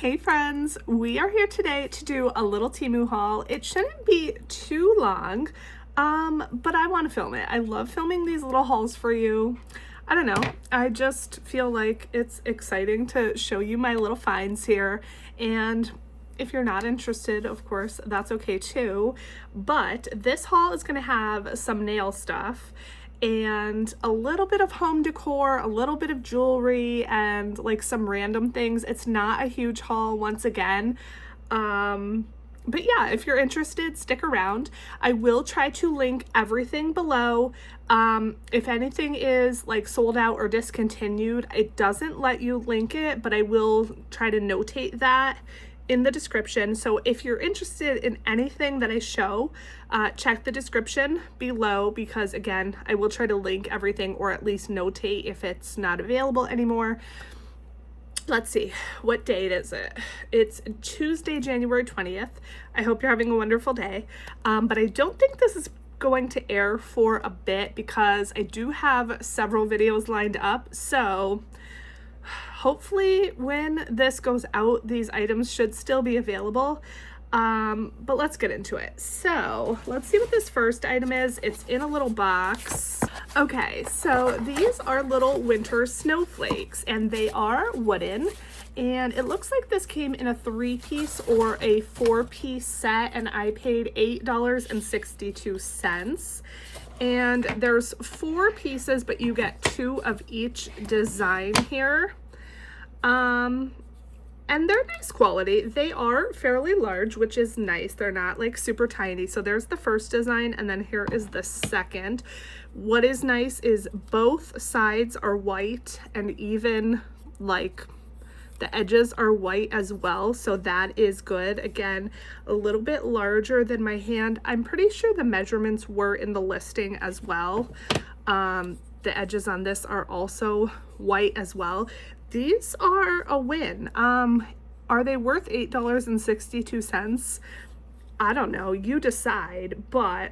Hey friends, we are here today to do a little Temu haul. It shouldn't be too long, but I want to film it. I love filming these little hauls for you. I don't know, I just feel like it's exciting to show you my little finds here, and if you're not interested, of course, that's okay too. But this haul is going to have some nail stuff and a little bit of home decor, a little bit of jewelry, and like some random things. It's not a huge haul once again. But yeah, if you're interested, stick around. I will try to link everything below. If anything is like sold out or discontinued, it doesn't let you link it, but I will try to notate that in the description. So if you're interested in anything that I show, check the description below, because again, I will try to link everything or at least notate if it's not available anymore. Let's see, what date is it? It's Tuesday, January 20th. I hope you're having a wonderful day. But I don't think this is going to air for a bit because I do have several videos lined up. So hopefully when this goes out, these items should still be available. But let's get into it. So let's see what this first item is. It's in a little box. Okay, so these are little winter snowflakes and they are wooden, and it looks like this came in a 3-piece or a 4-piece set, and I paid $8.62. And there's 4 pieces, but you get 2 of each design here. And they're nice quality. They are fairly large, which is nice. They're not like super tiny. So there's the first design, and then here is the second. What is nice is both sides are white, and even like the edges are white as well. So that is good. Again, a little bit larger than my hand. I'm pretty sure the measurements were in the listing as well. The edges on this are also white as well. These are a win. Are they worth $8.62? I don't know, you decide, but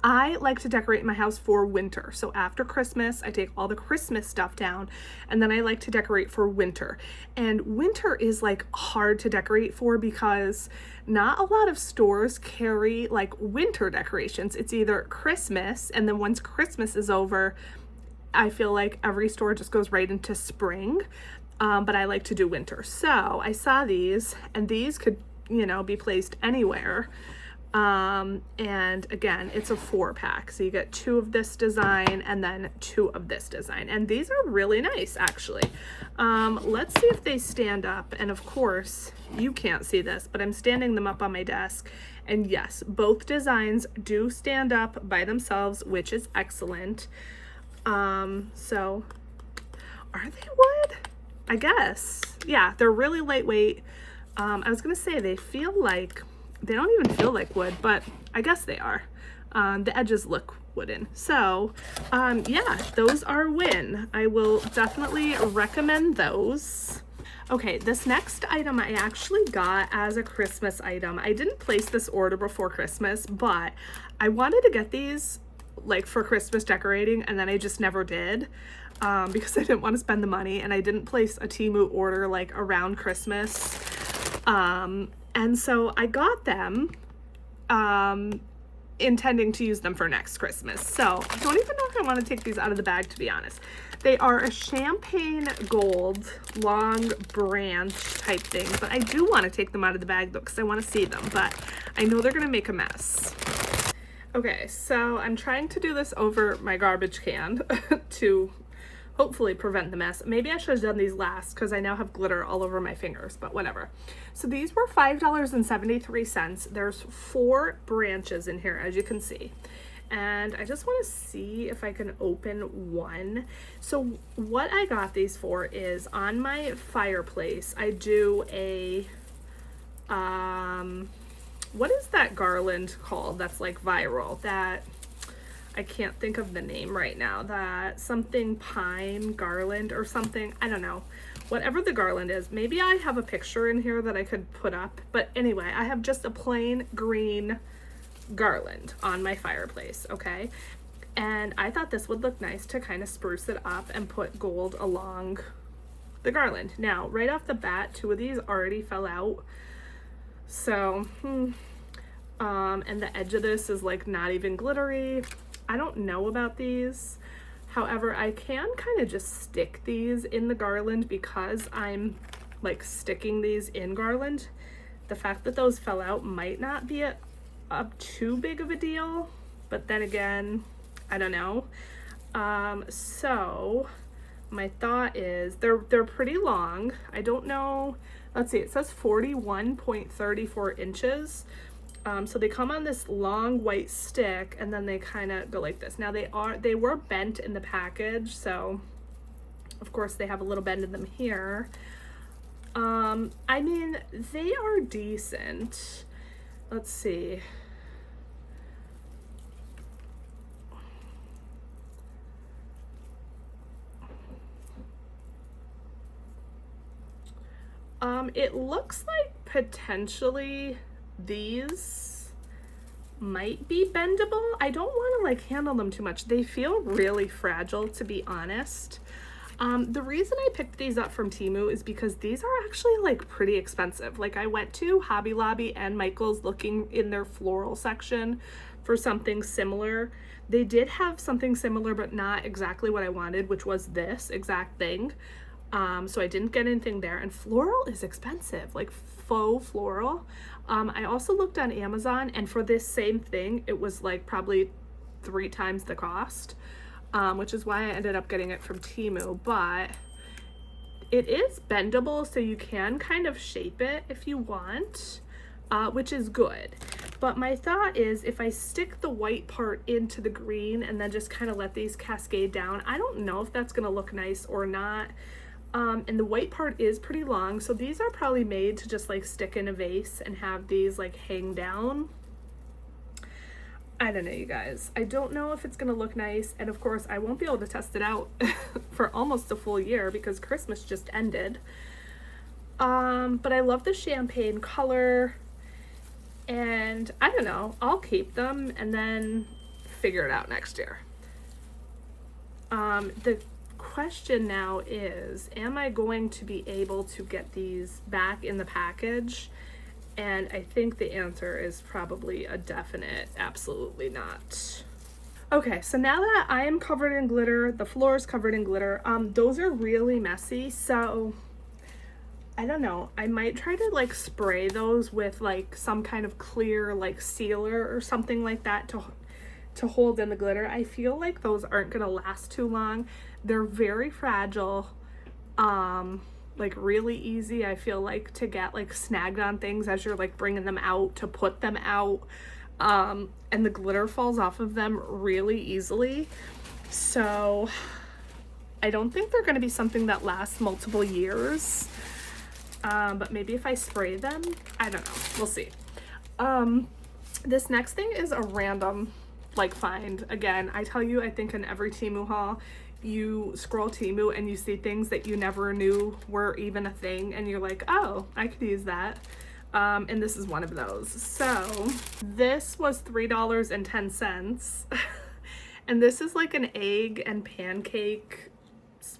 I like to decorate my house for winter. So after Christmas, I take all the Christmas stuff down, and then I like to decorate for winter. And winter is like hard to decorate for because not a lot of stores carry like winter decorations. It's either Christmas, and then once Christmas is over, I feel like every store just goes right into spring, but I like to do winter. So I saw these, and these could, you know, be placed anywhere. And again, it's a 4-pack. So you get 2 of this design and then 2 of this design. And these are really nice, actually. Let's see if they stand up. And of course, you can't see this, but I'm standing them up on my desk. And yes, both designs do stand up by themselves, which is excellent. So are they wood? I guess. Yeah, they're really lightweight. I was gonna say they don't even feel like wood, but I guess they are. The edges look wooden. So, yeah, those are a win. I will definitely recommend those. Okay, this next item I actually got as a Christmas item. I didn't place this order before Christmas, but I wanted to get these like for Christmas decorating, and then I just never did because I didn't want to spend the money, and I didn't place a Temu order like around Christmas, and so I got them intending to use them for next Christmas. So I don't even know if I want to take these out of the bag, to be honest. They are a champagne gold long branch type thing, but I do want to take them out of the bag though because I want to see them, but I know they're gonna make a mess. Okay, so I'm trying to do this over my garbage can to hopefully prevent the mess. Maybe I should have done these last because I now have glitter all over my fingers, but whatever. So these were $5.73. There's 4 branches in here, as you can see. And I just want to see if I can open one. So what I got these for is on my fireplace, I do a, what is that garland called that's like viral? That, I can't think of the name right now. That something pine garland or something. I don't know. Whatever the garland is. Maybe I have a picture in here that I could put up. But anyway, I have just a plain green garland on my fireplace, okay? And I thought this would look nice to kind of spruce it up and put gold along the garland. Now, right off the bat, 2 of these already fell out. So, and the edge of this is like not even glittery. I don't know about these. However, I can kind of just stick these in the garland because I'm like sticking these in garland. The fact that those fell out might not be a too big of a deal, but then again, I don't know. So my thought is they're pretty long. I don't know. Let's see, it says 41.34 inches. So they come on this long white stick and then they kind of go like this. Now they were bent in the package, so of course they have a little bend in them here. I mean, they are decent. Let's see. It looks like potentially these might be bendable. I don't want to like handle them too much. They feel really fragile, to be honest. The reason I picked these up from Temu is because these are actually like pretty expensive. Like I went to Hobby Lobby and Michael's looking in their floral section for something similar. They did have something similar, but not exactly what I wanted, which was this exact thing. So I didn't get anything there, and floral is expensive, like faux floral. I also looked on Amazon, and for this same thing, it was like probably 3 times the cost, which is why I ended up getting it from Temu. But it is bendable, so you can kind of shape it if you want, which is good. But my thought is if I stick the white part into the green and then just kind of let these cascade down, I don't know if that's gonna look nice or not. And the white part is pretty long, so these are probably made to just like stick in a vase and have these like hang down. I don't know, you guys. I don't know if it's gonna look nice, and of course I won't be able to test it out for almost a full year because Christmas just ended. But I love the champagne color, and I don't know, I'll keep them and then figure it out next year. The question now is, am I going to be able to get these back in the package? And I think the answer is probably a definite absolutely not. Okay, so now that I am covered in glitter, the floor is covered in glitter, those are really messy, so I don't know, I might try to like spray those with like some kind of clear like sealer or something like that to hold in the glitter. I feel like those aren't gonna last too long. They're very fragile, like really easy, I feel like, to get like snagged on things as you're like bringing them out to put them out, and the glitter falls off of them really easily. So I don't think they're gonna be something that lasts multiple years, but maybe if I spray them, I don't know, we'll see. This next thing is a random like find. Again, I tell you, I think in every Temu haul, you scroll Temu and you see things that you never knew were even a thing, and you're like, oh, I could use that. And this is one of those. So this was $3.10 and this is like an egg and pancake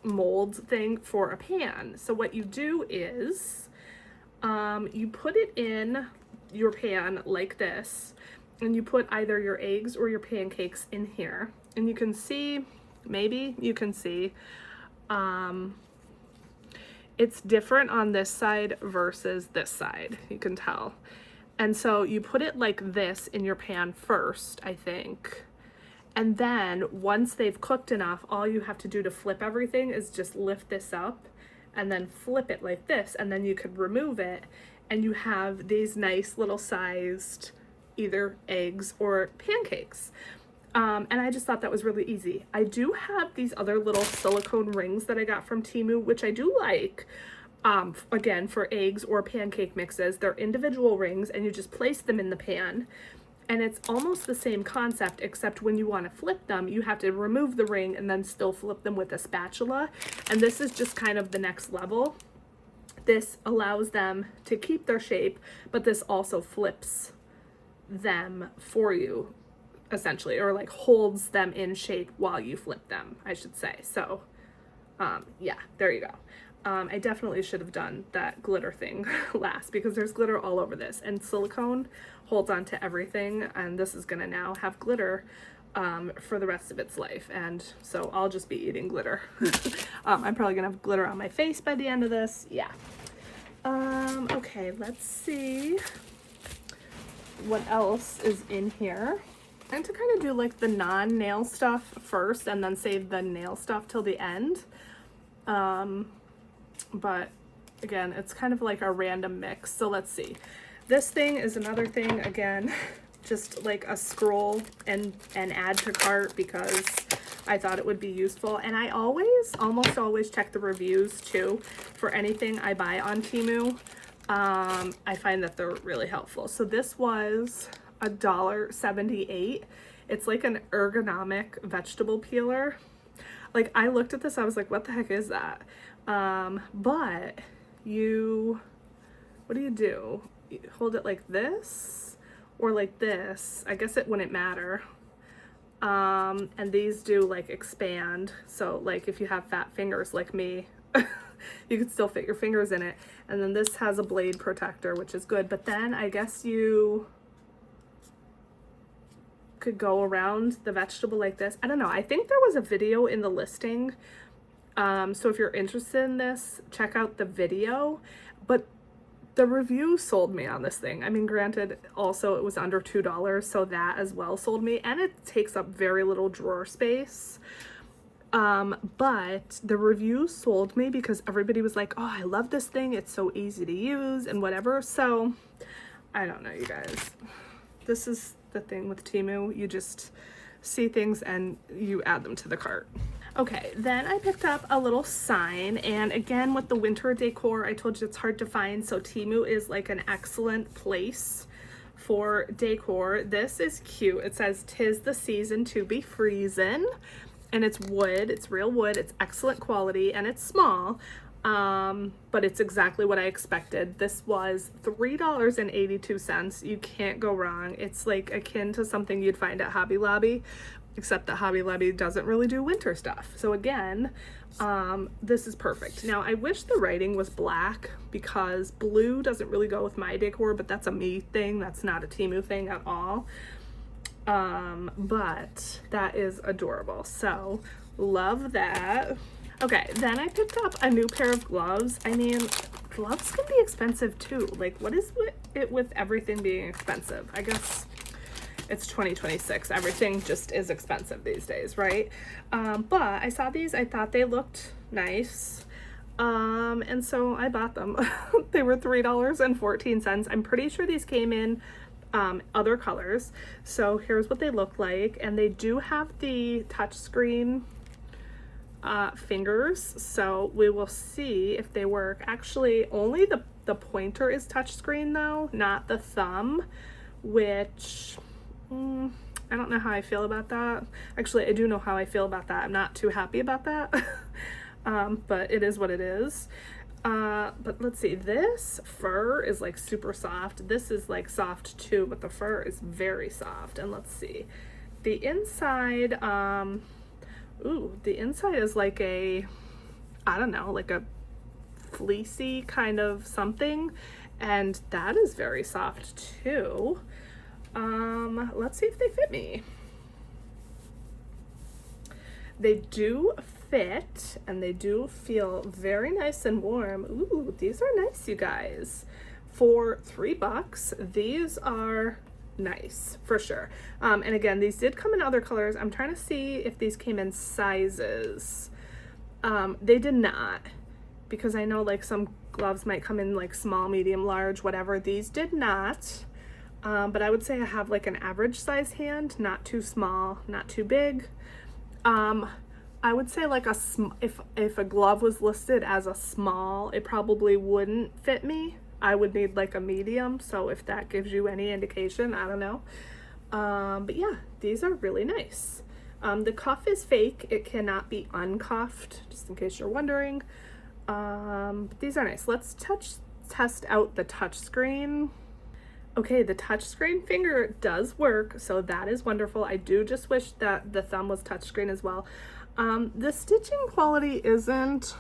mold thing for a pan. So what you do is you put it in your pan like this, and you put either your eggs or your pancakes in here, and you can see, maybe you can see, it's different on this side versus this side, you can tell. And so you put it like this in your pan first, I think, and then once they've cooked enough, all you have to do to flip everything is just lift this up and then flip it like this, and then you could remove it, and you have these nice little sized either eggs or pancakes. And I just thought that was really easy. I do have these other little silicone rings that I got from Temu, which I do like, again, for eggs or pancake mixes. They're individual rings, and you just place them in the pan, and it's almost the same concept, except when you want to flip them, you have to remove the ring and then still flip them with a spatula, and this is just kind of the next level. This allows them to keep their shape, but this also flips them for you, essentially, or like holds them in shape while you flip them, I should say. So yeah, there you go. I definitely should have done that glitter thing last because there's glitter all over this, and silicone holds on to everything, and this is gonna now have glitter for the rest of its life, and so I'll just be eating glitter. I'm probably gonna have glitter on my face by the end of this. Yeah. Okay, let's see what else is in here. I tend to kind of do like the non-nail stuff first and then save the nail stuff till the end. But again, it's kind of like a random mix. So let's see. This thing is another thing, again, just like a scroll and add to cart because I thought it would be useful. And I almost always check the reviews too for anything I buy on Temu. I find that they're really helpful. So this was $1.78. It's like an ergonomic vegetable peeler. Like, I looked at this, I was like, what the heck is that? But what do? You hold it like this or like this. I guess it wouldn't matter. And these do like expand. So like if you have fat fingers like me, you could still fit your fingers in it. And then this has a blade protector, which is good. But then I guess you could go around the vegetable like this. I don't know. I think there was a video in the listing. So if you're interested in this, check out the video. But the review sold me on this thing. I mean, granted, also it was under $2, so that as well sold me. And it takes up very little drawer space. But the review sold me because everybody was like, oh, I love this thing. It's so easy to use and whatever. So I don't know, you guys. This is the thing with Temu. You just see things and you add them to the cart. Okay, then I picked up a little sign, and again with the winter decor, I told you it's hard to find, so Temu is like an excellent place for decor. This is cute. It says, "'Tis the season to be freezin'," and it's wood. It's real wood. It's excellent quality, and it's small, but it's exactly what I expected. This was $3.82. You can't go wrong. It's like akin to something you'd find at Hobby Lobby, except that Hobby Lobby doesn't really do winter stuff. So again, this is perfect. Now, I wish the writing was black because blue doesn't really go with my decor, but that's a me thing. That's not a Temu thing at all. But that is adorable. So love that. Okay, then I picked up a new pair of gloves. I mean, gloves can be expensive too. Like, what is it with everything being expensive? I guess it's 2026. Everything just is expensive these days, right? But I saw these. I thought they looked nice. And so I bought them. They were $3.14. I'm pretty sure these came in other colors. So here's what they look like. And they do have the touchscreen fingers. So we will see if they work. Actually, only the pointer is touchscreen though, not the thumb, which I don't know how I feel about that. Actually, I do know how I feel about that. I'm not too happy about that. But it is what it is. But let's see, this fur is like super soft. This is like soft too, but the fur is very soft. And let's see, the inside, the inside is like I don't know, like a fleecy kind of something. And that is very soft too. Let's see if they fit me. They do fit, and they do feel very nice and warm. Ooh, these are nice, you guys. For $3, these are nice for sure. And again, these did come in other colors. I'm trying to see if these came in sizes. They did not, because I know like some gloves might come in like small, medium, large, whatever. These did not. But I would say I have like an average size hand, not too small, not too big. I would say like if a glove was listed as a small, it probably wouldn't fit me. I would need like a medium. So if that gives you any indication, I don't know. But yeah, these are really nice. The cuff is fake. It cannot be uncuffed, just in case you're wondering. But these are nice. Let's test out the touchscreen. Okay, the touchscreen finger does work, so that is wonderful. I do just wish that the thumb was touchscreen as well. The stitching quality isn't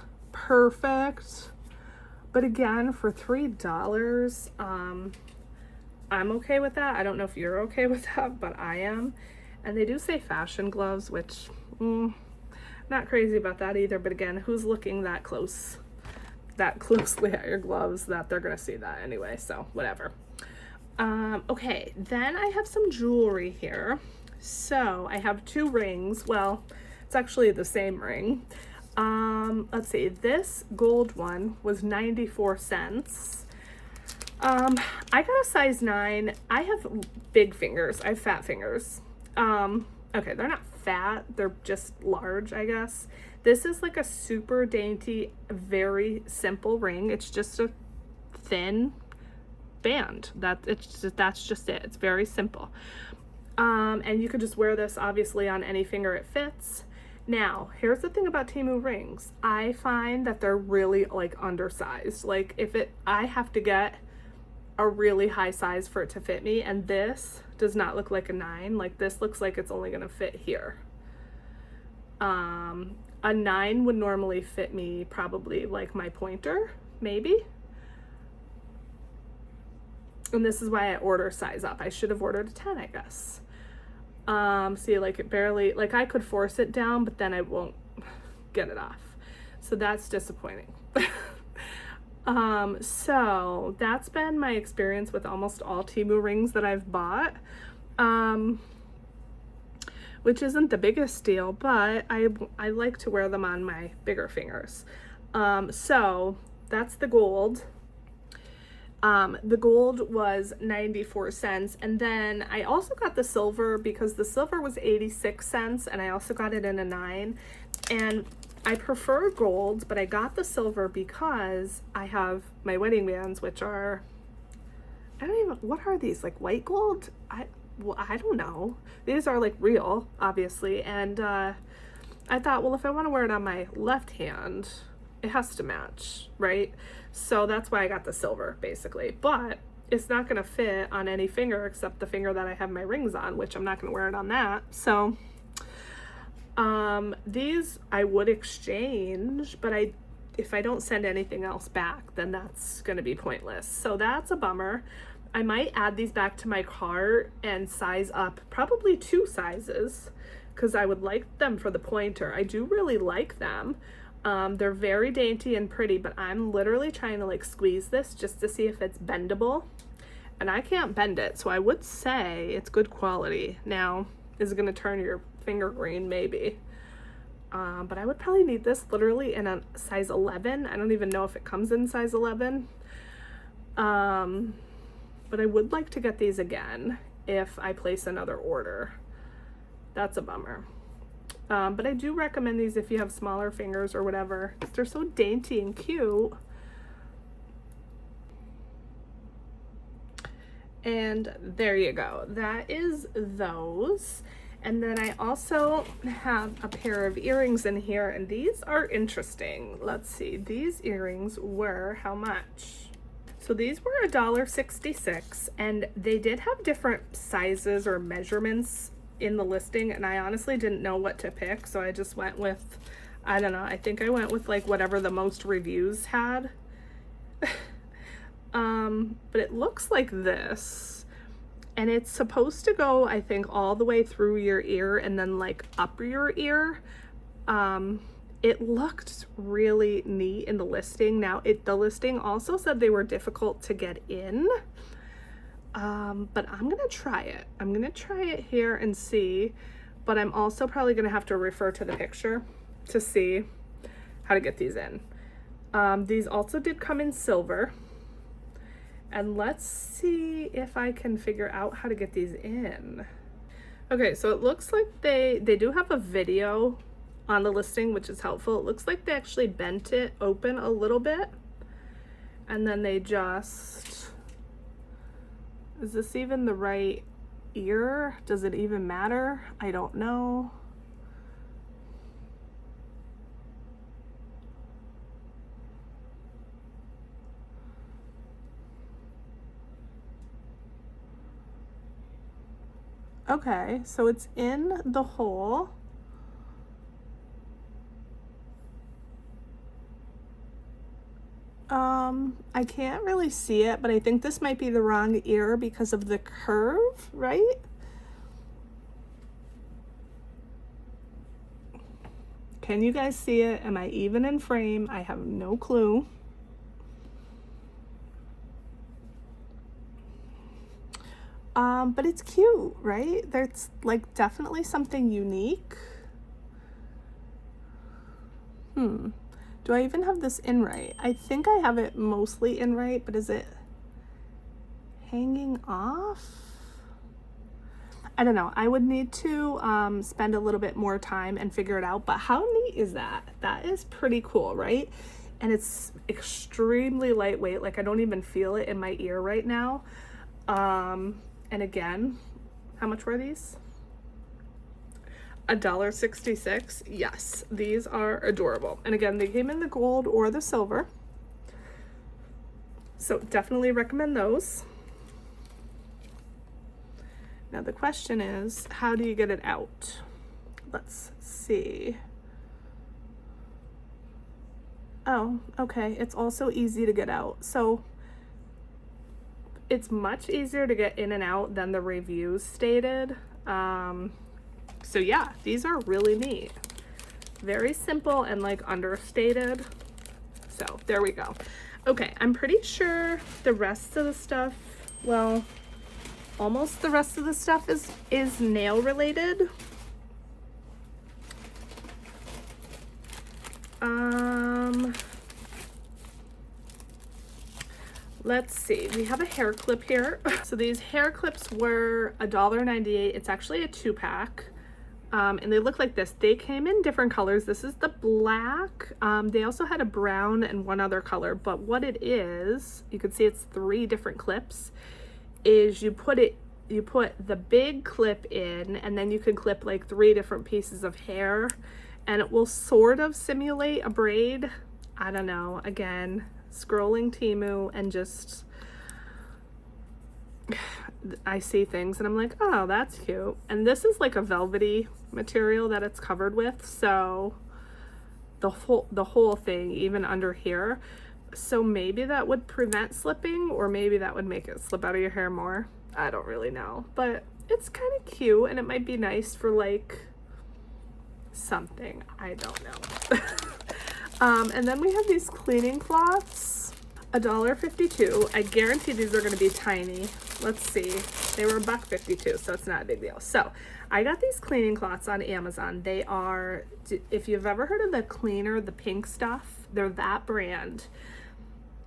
perfect. But again, for $3, I'm okay with that. I don't know if you're okay with that, but I am. And they do say fashion gloves, which, not crazy about that either. But again, who's looking that closely at your gloves that they're gonna see that anyway, so whatever. Okay, then I have some jewelry here. So I have 2 rings. Well, it's actually the same ring. Let's see, this gold one was 94 cents. I got a size 9. I have big fingers. I have fat fingers. Okay, they're not fat, they're just large, I guess. This is like a super dainty, very simple ring. It's just a thin band. That's just it. It's very simple. And you could just wear this obviously on any finger it fits. Now, here's the thing about Temu rings. I find that they're really like undersized. Like I have to get a really high size for it to fit me, and this does not look like a 9. Like this looks like it's only gonna fit here. A 9 would normally fit me probably like my pointer, maybe. And this is why I order size up. I should have ordered a 10, I guess. See, like it barely, like I could force it down, but then I won't get it off. So that's disappointing. So that's been my experience with almost all Temu rings that I've bought, which isn't the biggest deal, but I like to wear them on my bigger fingers. So that's the gold. The gold was 94 cents, and then I also got the silver because the silver was 86 cents, and I also got it in a 9, and I prefer gold, but I got the silver because I have my wedding bands, which are, what are these, like white gold? I don't know. These are like real, obviously, and I thought, well, if I want to wear it on my left hand, it has to match, right? So that's why I got the silver, basically. But it's not going to fit on any finger except the finger that I have my rings on, which I'm not going to wear it on that. So these I would exchange, but if I don't send anything else back, then that's going to be pointless. So that's a bummer. I might add these back to my cart and size up probably 2 sizes because I would like them for the pointer. I do really like them. They're very dainty and pretty, but I'm literally trying to like squeeze this just to see if it's bendable, and I can't bend it, so I would say it's good quality. Now, is it going to turn your finger green? Maybe. But I would probably need this literally in a size 11. I don't even know if it comes in size 11. But I would like to get these again if I place another order. That's a bummer. But I do recommend these if you have smaller fingers or whatever. They're so dainty and cute. And there you go. That is those. And then I also have a pair of earrings in here, and these are interesting. Let's see. These earrings were how much? So these were $1.66, and they did have different sizes or measurements in the listing, and I honestly didn't know what to pick, so I just went with, I don't know, I think I went with like whatever the most reviews had. But it looks like this, and it's supposed to go, I think, all the way through your ear and then like up your ear. It looked really neat in the listing. Now the listing also said they were difficult to get in. But I'm gonna try it. I'm gonna try it here and see, but I'm also probably gonna have to refer to the picture to see how to get these in. These also did come in silver, and let's see if I can figure out how to get these in. Okay, so it looks like they do have a video on the listing, which is helpful. It looks like they actually bent it open a little bit, and then they just, is this even the right ear? Does it even matter? I don't know. Okay, so it's in the hole. I can't really see it, but I think this might be the wrong ear because of the curve, right? Can you guys see it? Am I even in frame? I have no clue. But it's cute, right? There's like definitely something unique. Do I even have this in right? I think I have it mostly in right, but is it hanging off? I don't know. I would need to spend a little bit more time and figure it out, but how neat is that? That is pretty cool, right? And it's extremely lightweight. Like I don't even feel it in my ear right now. And again, how much were these? $1.66. Yes, these are adorable. And again, they came in the gold or the silver. So definitely recommend those. Now the question is, how do you get it out? Let's see. Oh, okay. It's also easy to get out. So it's much easier to get in and out than the reviews stated. So yeah, these are really neat. Very simple and like understated. So there we go. Okay, I'm pretty sure the rest of the stuff, well, almost the rest of the stuff is nail related. Let's see, we have a hair clip here. So these hair clips were $1.98. It's actually a 2-pack. And they look like this. They came in different colors. This is the black. They also had a brown and one other color, but what it is, you can see it's 3 different clips, is you put the big clip in, and then you can clip like 3 different pieces of hair, and it will sort of simulate a braid. I don't know. Again, scrolling Temu and just I see things and I'm like, oh, that's cute. And this is like a velvety material that it's covered with, so the whole thing, even under here. So maybe that would prevent slipping, or maybe that would make it slip out of your hair more. I don't really know, but it's kind of cute, and it might be nice for like something. I don't know. And then we have these cleaning cloths, $1.52. I guarantee these are going to be tiny. Let's see. They were $1.52, so it's not a big deal. So I got these cleaning cloths on Amazon. They are, if you've ever heard of the cleaner, the pink stuff, they're that brand.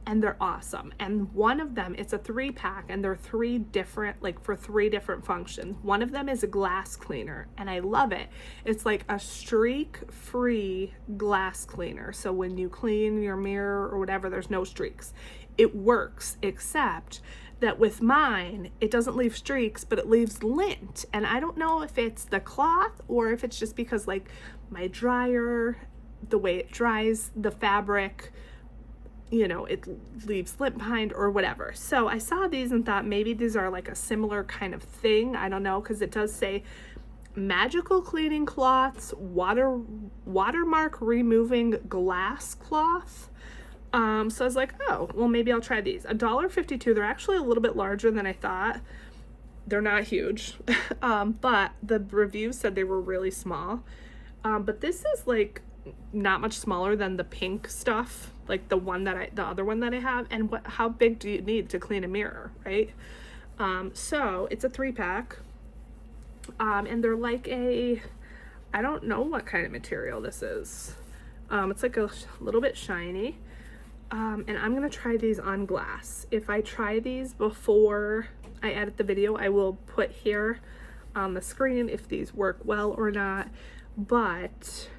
And they're awesome. And one of them, it's a 3-pack, and they're 3 different, like for 3 different functions. One of them is a glass cleaner, and I love it. It's like a streak-free glass cleaner. So when you clean your mirror or whatever, there's no streaks. It works, except that with mine, it doesn't leave streaks, but it leaves lint. And I don't know if it's the cloth or if it's just because like my dryer, the way it dries the fabric, you know, it leaves lint behind or whatever. So I saw these and thought maybe these are like a similar kind of thing. I don't know, because it does say magical cleaning cloths, watermark removing glass cloth. So I was like, oh, well, maybe I'll try these. $1.52. They're actually a little bit larger than I thought. They're not huge, but the review said they were really small. But this is like not much smaller than the pink stuff, like the other one that I have. And how big do you need to clean a mirror, right? So it's a 3-pack, and they're like I don't know what kind of material this is. It's like a little bit shiny. And I'm gonna try these on glass. If I try these before I edit the video, I will put here on the screen if these work well or not. But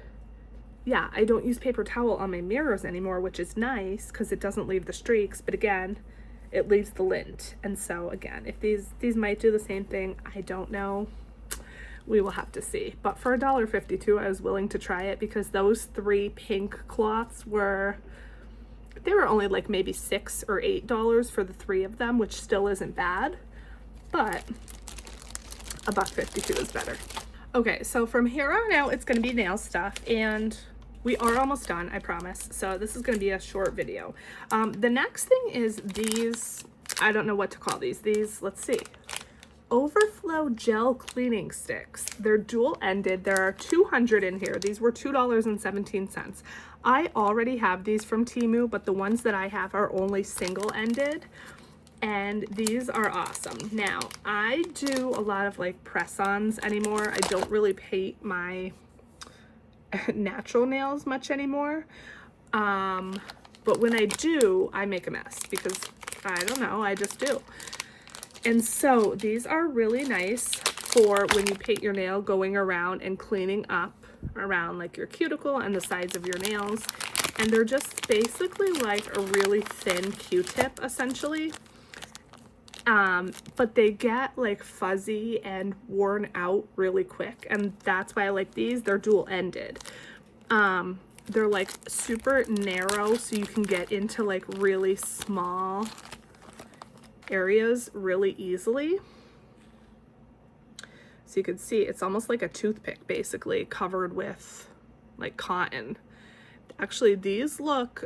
yeah, I don't use paper towel on my mirrors anymore, which is nice because it doesn't leave the streaks, but again, it leaves the lint. And so again, if these might do the same thing, I don't know. We will have to see. But for $1.52, I was willing to try it because those 3 pink cloths were only like maybe $6 or $8 for the 3 of them, which still isn't bad, but $1.52 is better. Okay, so from here on out, it's gonna be nail stuff, and we are almost done, I promise. So this is going to be a short video. The next thing is these, I don't know what to call these. Let's see. Overflow Gel Cleaning Sticks. They're dual-ended. There are 200 in here. These were $2.17. I already have these from Temu, but the ones that I have are only single-ended. And these are awesome. Now, I do a lot of like press-ons anymore. I don't really paint my natural nails much anymore. But when I do, I make a mess because I don't know, I just do. And so these are really nice for when you paint your nail, going around and cleaning up around like your cuticle and the sides of your nails. And they're just basically like a really thin Q-tip essentially. But they get like fuzzy and worn out really quick, and that's why I like these. They're dual-ended. They're like super narrow, so you can get into like really small areas really easily. So you can see it's almost like a toothpick basically covered with like cotton. Actually, these look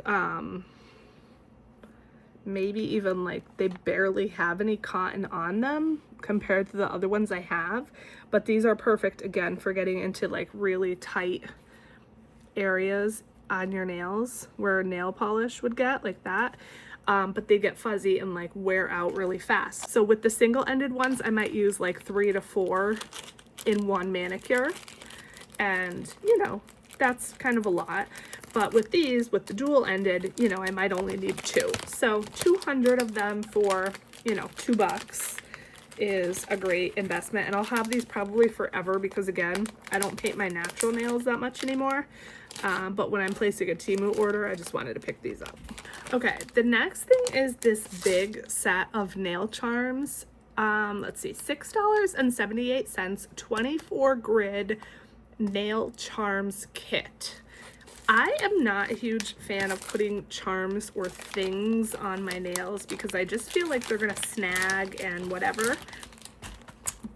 maybe even like they barely have any cotton on them compared to the other ones I have, but these are perfect again for getting into like really tight areas on your nails where nail polish would get like that. But they get fuzzy and like wear out really fast. So with the single-ended ones, I might use like 3 to 4 in one manicure, and you know, that's kind of a lot. But with these, with the dual-ended, you know, I might only need 2. So 200 of them for, you know, $2 is a great investment. And I'll have these probably forever because, again, I don't paint my natural nails that much anymore. But when I'm placing a Temu order, I just wanted to pick these up. Okay, the next thing is this big set of nail charms. Let's see, $6.78, 24 grid nail charms kit. I am not a huge fan of putting charms or things on my nails because I just feel like they're gonna snag and whatever.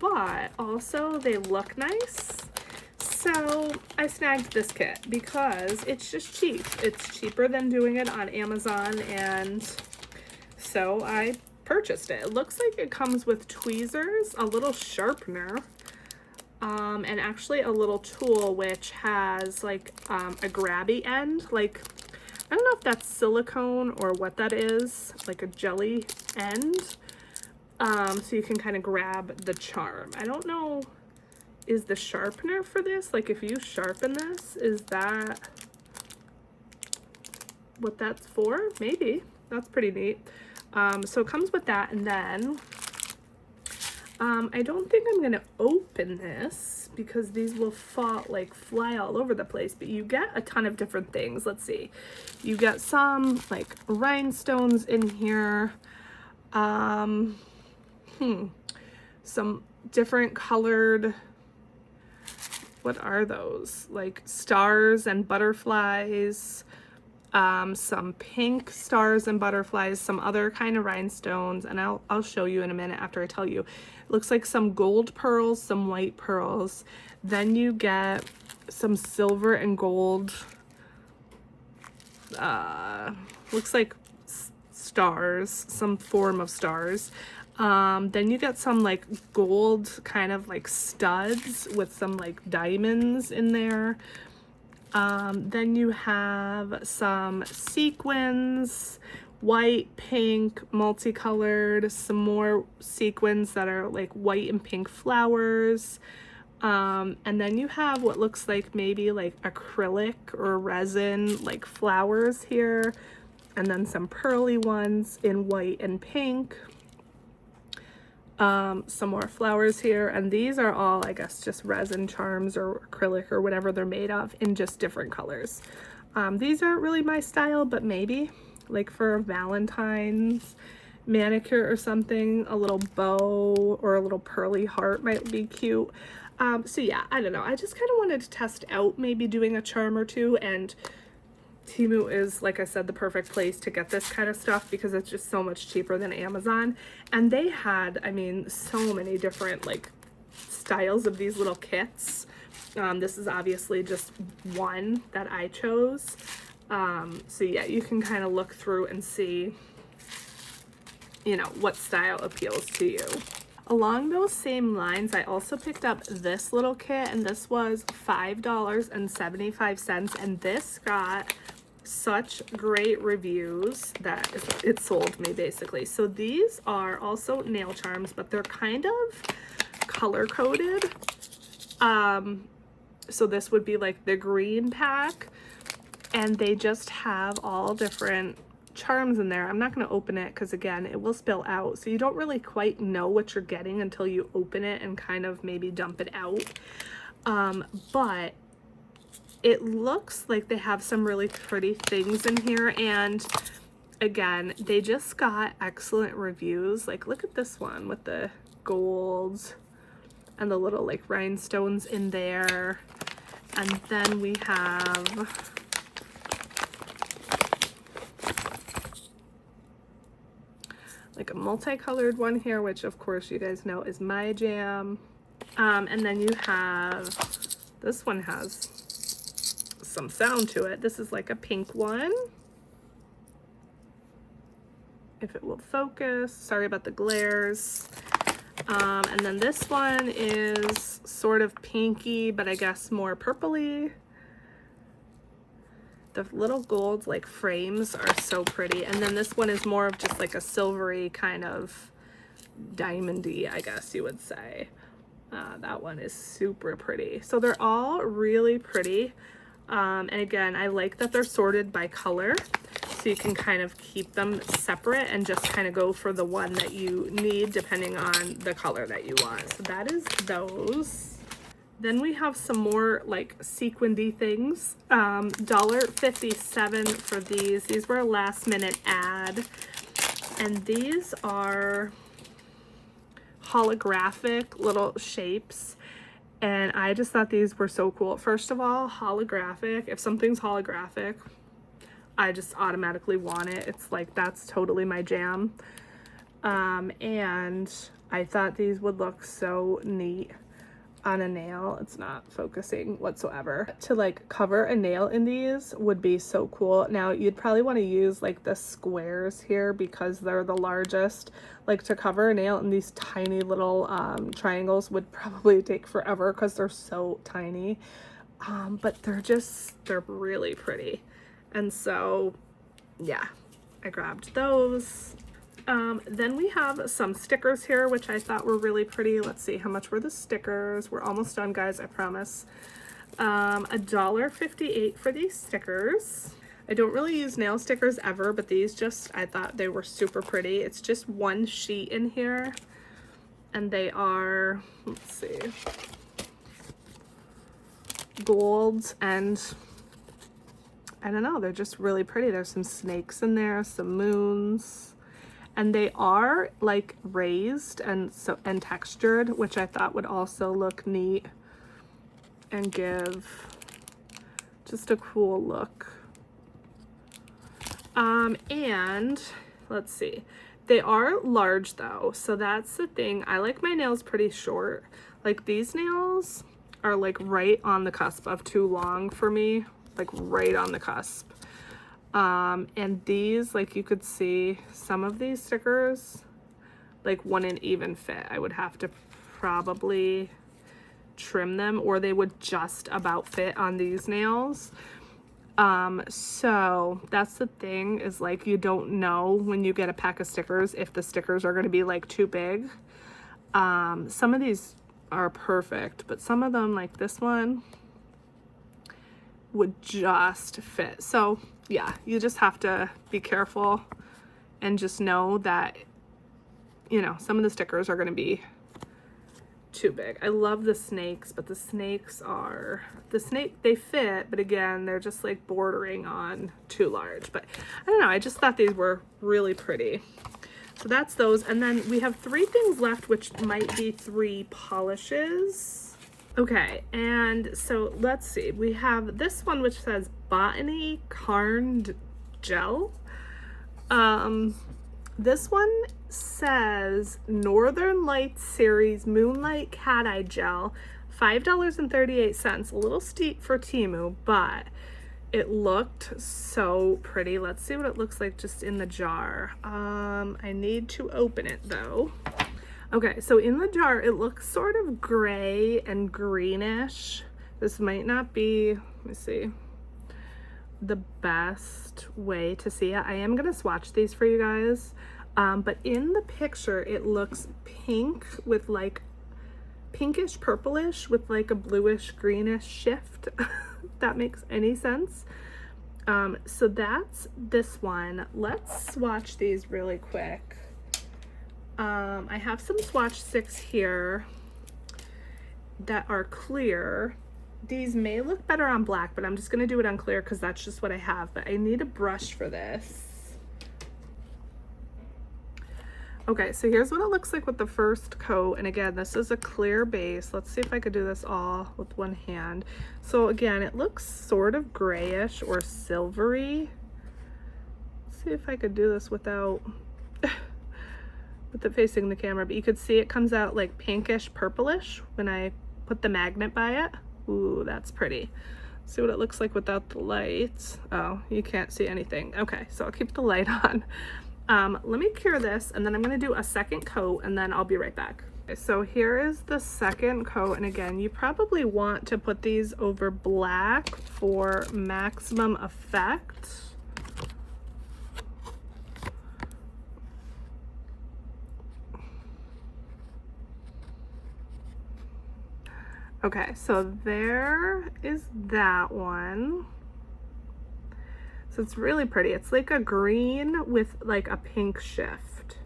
But also they look nice. So I snagged this kit because it's just cheap. It's cheaper than doing it on Amazon, and so I purchased it. It looks like it comes with tweezers, a little sharpener, and actually a little tool which has like a grabby end. Like, I don't know if that's silicone or what that is, like a jelly end. So you can kind of grab the charm. I don't know, is the sharpener for this, like if you sharpen this, is that what that's for? Maybe. That's pretty neat. So it comes with that, and then I don't think I'm gonna open this because these will fly all over the place, but you get a ton of different things. Let's see. You get some like rhinestones in here. Some different colored, what are those? Like stars and butterflies. Some pink stars and butterflies, some other kind of rhinestones, and I'll show you in a minute after I tell you. It looks like some gold pearls, some white pearls. Then you get some silver and gold, looks like stars, some form of stars. Then you get some like gold kind of like studs with some like diamonds in there. Then you have some sequins, white, pink, multicolored, some more sequins that are like white and pink flowers. And then you have what looks like maybe like acrylic or resin like flowers here. And then some pearly ones in white and pink. Some more flowers here, and these are all, I guess, just resin charms or acrylic or whatever they're made of in just different colors. These aren't really my style, but maybe like for a Valentine's manicure or something, a little bow or a little pearly heart might be cute. So yeah, I don't know. I just kind of wanted to test out maybe doing a charm or two, and Temu is, like I said, the perfect place to get this kind of stuff because it's just so much cheaper than Amazon. And they had, I mean, so many different like styles of these little kits. This is obviously just one that I chose. So yeah, you can kind of look through and see, you know, what style appeals to you. Along those same lines, I also picked up this little kit, and this was $5.75, and this got such great reviews that it sold me basically. So these are also nail charms, but they're kind of color coded. So this would be like the green pack, and they just have all different charms in there. I'm not going to open it because again it will spill out, so you don't really quite know what you're getting until you open it and kind of maybe dump it out. But it looks like they have some really pretty things in here, and again they just got excellent reviews. Like look at this one with the gold and the little like rhinestones in there, and then we have like a multicolored one here, which of course you guys know is my jam. And then you have, this one has some sound to it. This is like a pink one. If it will focus, sorry about the glares. And then this one is sort of pinky, but I guess more purpley. The little gold like frames are so pretty. And then this one is more of just like a silvery kind of diamondy, I guess you would say. That one is super pretty. So they're all really pretty. And again, I like that they're sorted by color, so you can kind of keep them separate and just kind of go for the one that you need depending on the color that you want. So that is those. Then we have some more like sequinedy things. $1.57 for these. These were a last minute ad. And these are holographic little shapes. And I just thought these were so cool. First of all, holographic. If something's holographic, I just automatically want it. It's like, that's totally my jam. And I thought these would look so neat on a nail. It's not focusing whatsoever. To like cover a nail in these would be so cool. Now you'd probably want to use like the squares here because they're the largest. Like to cover a nail in these tiny little triangles would probably take forever because they're so tiny. But they're really pretty. And so yeah, I grabbed those. Then we have some stickers here, which I thought were really pretty. Let's see, how much were the stickers? We're almost done, guys, I promise. $1.58 for these stickers. I don't really use nail stickers ever, but these just, I thought they were super pretty. It's just one sheet in here, and they are, let's see, gold, and I don't know, they're just really pretty. There's some snakes in there, some moons. And they are like raised and textured, which I thought would also look neat and give just a cool look. And let's see, they are large though, so that's the thing. I like my nails pretty short. Like these nails are like right on the cusp of too long for me, like right on the cusp. And these, like you could see, some of these stickers like wouldn't even fit. I would have to probably trim them, or they would just about fit on these nails. So that's the thing, is like you don't know when you get a pack of stickers if the stickers are going to be like too big. Some of these are perfect, but some of them, like this one, would just fit. So yeah, you just have to be careful and just know that, you know, some of the stickers are going to be too big. I love the snakes, but the snakes are, they fit, but again, they're just like bordering on too large. But I don't know, I just thought these were really pretty. So that's those. And then we have 3 things left, which might be 3 polishes. Okay, and so let's see. We have this one which says Botany Carned Gel. This one says Northern Lights Series Moonlight Cat Eye Gel, $5.38, a little steep for Temu, but it looked so pretty. Let's see what it looks like just in the jar. I need to open it though. Okay, so in the jar, it looks sort of gray and greenish. This might not be, let me see, the best way to see it. I am gonna swatch these for you guys. But in the picture, it looks pink with like pinkish purplish with like a bluish greenish shift. If that makes any sense. So that's this one. Let's swatch these really quick. I have some swatch sticks here that are clear. These may look better on black, but I'm just gonna do it on clear because that's just what I have. But I need a brush for this. Okay, so here's what it looks like with the first coat. And again, this is a clear base. Let's see if I could do this all with one hand. So again, it looks sort of grayish or silvery. Let's see if I could do this without with it facing the camera, but you could see it comes out like pinkish purplish when I put the magnet by it. Ooh, that's pretty. See what it looks like without the lights. Oh, you can't see anything. Okay, so I'll keep the light on. Let me cure this and then I'm gonna do a second coat and then I'll be right back. Okay, so here is the second coat, and again, you probably want to put these over black for maximum effect. Okay, so there is that one. So it's really pretty. It's like a green with like a pink shift.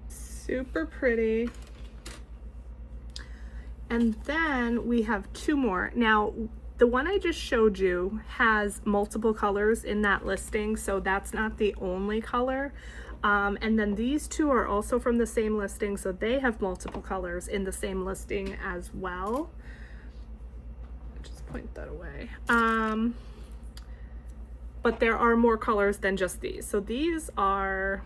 Super pretty. And then we have two more. Now, the one I just showed you has multiple colors in that listing, so that's not the only color. And then these two are also from the same listing, so they have multiple colors in the same listing as well. Just point that away. But there are more colors than just these. So these are,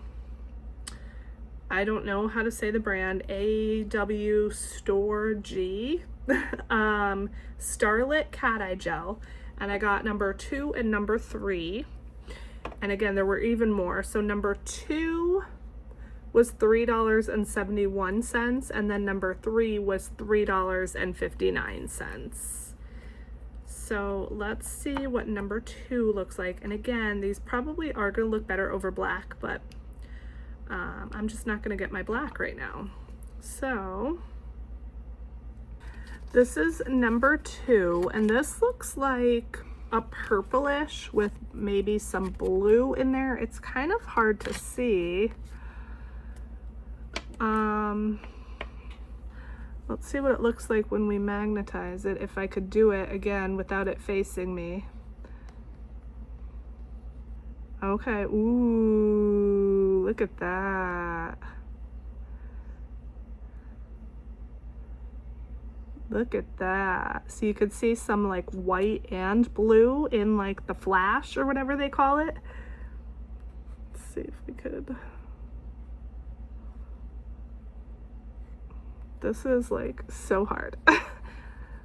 I don't know how to say the brand, AW Store G, Starlit Cat Eye Gel. And I got number 2 and number 3. And again, there were even more. So number 2 was $3.71, and then number 3 was $3.59. So let's see what number 2 looks like. And again, these probably are gonna look better over black, but I'm just not gonna get my black right now. So this is number 2, and this looks like a purplish with maybe some blue in there. It's kind of hard to see. Let's see what it looks like when we magnetize it, if I could do it again without it facing me. Okay, ooh, look at that. Look at that. So you could see some like white and blue in like the flash or whatever they call it. Let's see if we could. This is like so hard.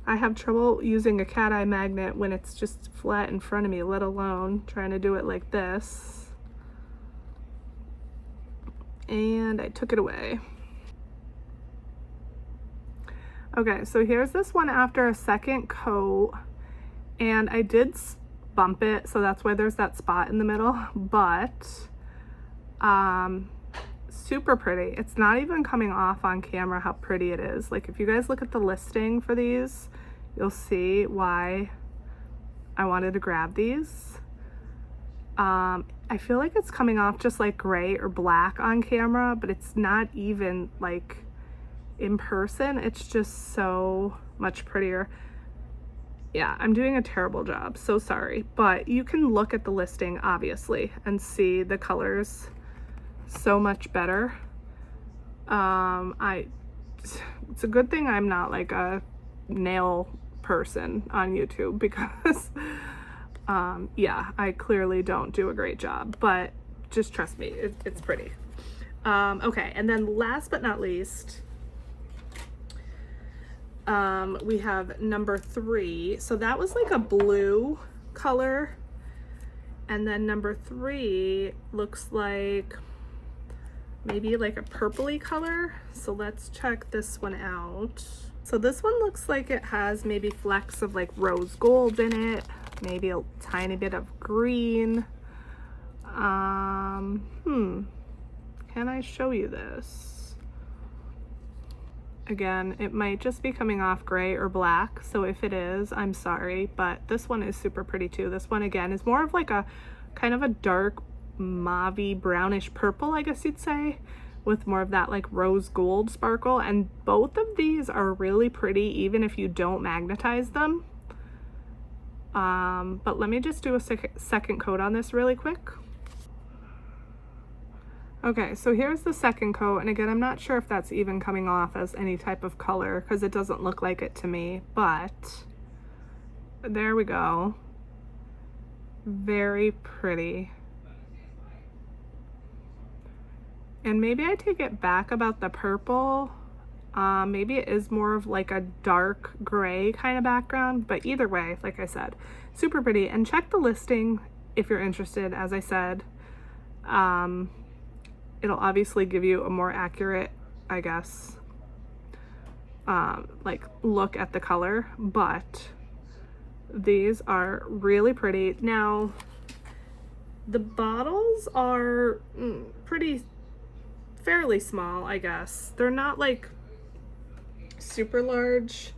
I have trouble using a cat eye magnet when it's just flat in front of me, let alone trying to do it like this. And I took it away. Okay, so here's this one after a second coat, and I did bump it, so that's why there's that spot in the middle, but super pretty. It's not even coming off on camera how pretty it is. Like if you guys look at the listing for these, you'll see why I wanted to grab these. I feel like it's coming off just like gray or black on camera, but it's not even like in person. It's just so much prettier. Yeah, I'm doing a terrible job, so sorry, but you can look at the listing obviously and see the colors so much better. It's a good thing I'm not like a nail person on YouTube because yeah, I clearly don't do a great job, but just trust me, it's pretty. Okay, and then last but not least, we have number 3. So that was like a blue color, and then number 3 looks like maybe like a purpley color. So let's check this one out. So this one looks like it has maybe flecks of like rose gold in it, maybe a tiny bit of green. Can I show you this? Again, it might just be coming off gray or black, so if it is, I'm sorry, but this one is super pretty too. This one again is more of like a kind of a dark mauvey brownish purple, I guess you'd say, with more of that like rose gold sparkle, and both of these are really pretty even if you don't magnetize them. But let me just do a second coat on this really quick. Okay, so here's the second coat, and again, I'm not sure if that's even coming off as any type of color because it doesn't look like it to me, but there we go. Very pretty. And maybe I take it back about the purple. Maybe it is more of like a dark gray kind of background, but either way, like I said, super pretty. And check the listing if you're interested. As I said, it'll obviously give you a more accurate, I guess, like look at the color, but these are really pretty. Now, the bottles are fairly small, I guess. They're not like super large,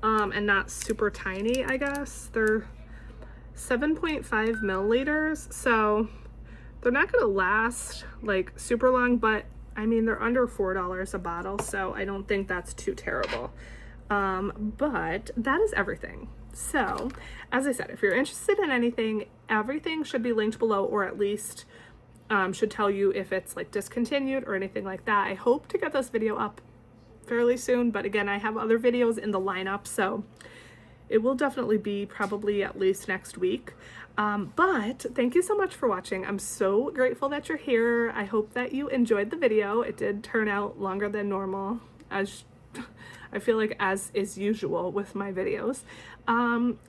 and not super tiny, I guess. They're 7.5 milliliters, so they're not gonna last like super long, but I mean, they're under $4 a bottle, so I don't think that's too terrible. But that is everything. So, as I said, if you're interested in anything, everything should be linked below, or at least should tell you if it's like discontinued or anything like that. I hope to get this video up fairly soon, but again, I have other videos in the lineup, so it will definitely be probably at least next week. But thank you so much for watching. I'm so grateful that you're here. I hope that you enjoyed the video. It did turn out longer than normal, as I feel like as is usual with my videos.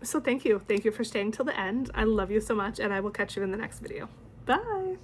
So thank you for staying till the end. I love you so much, and I will catch you in the next video. Bye.